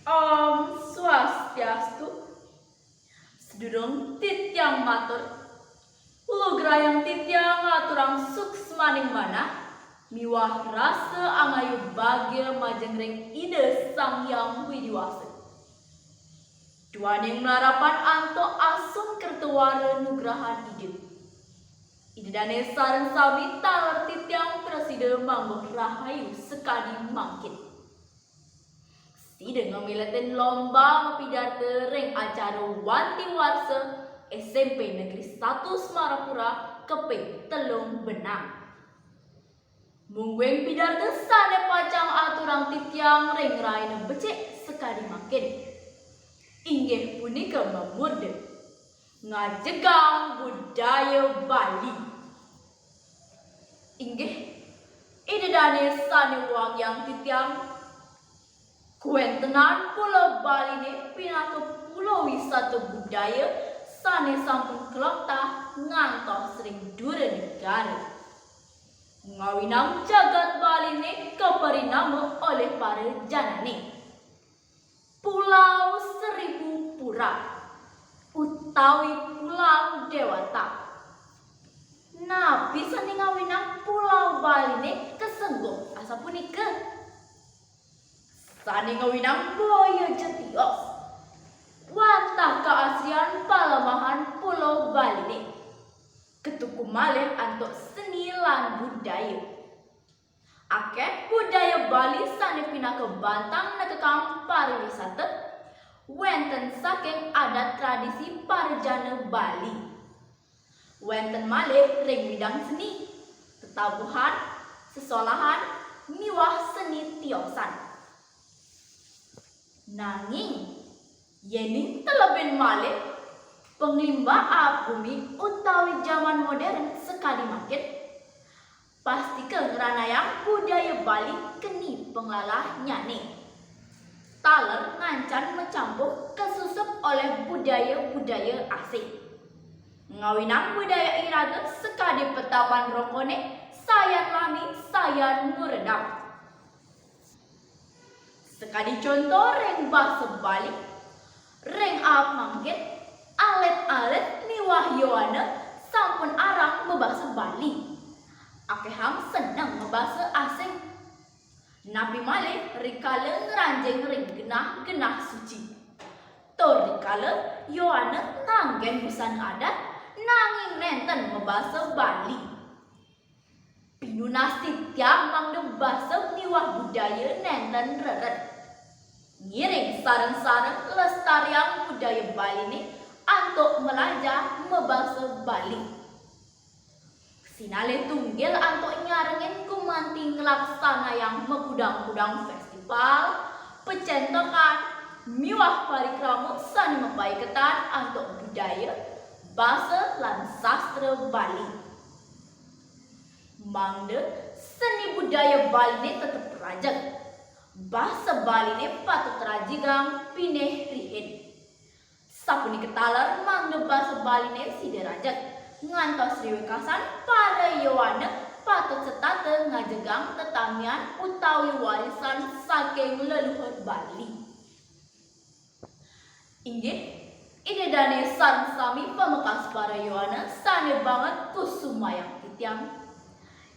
Om Swastiastu. Sedurung titiang matur, ulo grayang titiang aturang suksmaning mana, miwah rasa angayu bagya majengreng ide sang yang widiwasa. Duaning melarapan anto asum kertuara nugrahan ide. Ide dane sareng sami talar titiang preside mangguh rahayu sekali mangkin. Sida ngamilatin lomba mapidarte ring acara wanti warsa SMP Negeri 1 Semarapura keping telung benang. Mungguing pidarte sane pacang aturang titiang ring raina becek sekali makin. Inggih punika memurde ngajegang budaya Bali. Inggih ide dane sane wang yang titiang kuentenan Pulau Bali ne pinaka pulau wisata budaya sane sampun kelokta ngantos sering dure negara. Ngawinang jagat Bali ne keperinama oleh para janane. Pulau Seribu Pura utawi Pulau Dewata. Nah, bisa nih ngawinang Pulau Bali ne kesengguh asa punika. Sani ngawinang boyo jetios. Wantah keaslian palemahan Pulau Bali ne. Ketuku malih antuk seni lan budaya. Akeh budaya Bali sane pinaka bantang nekekang pariwisata. Wenten saking adat tradisi parjana Bali. Wenten malih ring bidang seni, tetabuhan, sesolahan, miwah seni tiosan. Nanging yening telebin malih penglimbaan bumi utawi zaman modern sekali makin pasti kegeranayang budaya Bali keni penglalah nyane. Taler ngancan mencampur kesusup oleh budaya-budaya asing. Ngawinang budaya iraga sekadi petapan rokone sayan lami sayan muredam. Sekali contoh ring bahasa Bali, ring mangkin, alet-alet miwah yoana sampun arang membahasa Bali. Akeham senang membahasa asing. Nabi malih rikala ngeranjing ring genah suci. Tor rikala yoana nganggen busan adat nanging nenten membahasa Bali. Pinunasti tiang mangde bahasa miwah budaya nenten reret. Ngiring sareng-sareng lestariang budaya Bali ni antuk melajah membahasa Bali. Sinale tunggil antuk nyarengin kumanti ngelaksana yang megudang-gudang festival, pecentokan, miwah parikrama sani membaiketan antuk budaya, bahasa lan sastra Bali. Mangde seni budaya Bali ni tetap rajak. Bahasa Bali ni patut rajigang pineh rihin. Sapuni ketalar mangde bahasa Bali ni sida rajak. Ngantos riwekasan para yowana patut setata ngajegang tetamian utawi warisan saking leluhur Bali. Inggih, ide dane sareng sami pamekas para yowana sane banget kusumayang titiang.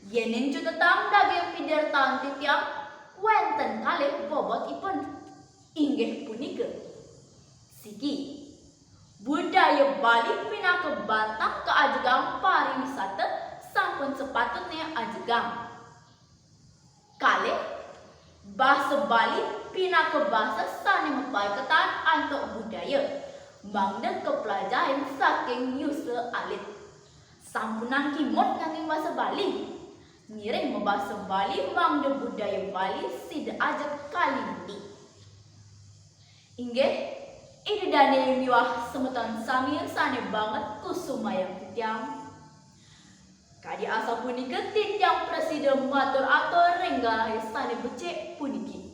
Yening jutetang daging pidertan titiang wenten kalih bobotipun. Inggih punika sigi budaya Bali pinaka bantang keajegang pariwisata sampun sepatutnya ajegang. Kalih bahasa Bali pinaka bahasa sane mepaiketan antuk budaya. Mangde kepelajaran saking nyusul alit. Sampunan kimot nganging bahasa Bali. Ngiring membahasa Bali mangde budaya Bali sida ajak kali ini. Inggih, ide dane miwah semeton sami sane banget kusumayang titiang. Kadi asa punika titiang presiden matur atur rengga sane becek puniki.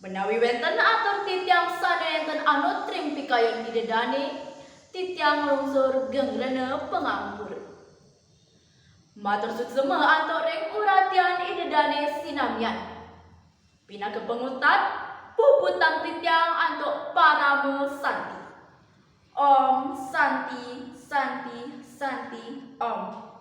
Menawi wenten atur titiang sane enten anu trim pikayon ide dane titiang lungsur gengrene pengampur. Matur suksema atur reng uratian ide dane sinamian. Pina kepengutat pupu hutang titiang untuk paramu santi. Om Santi Santi Santi Om.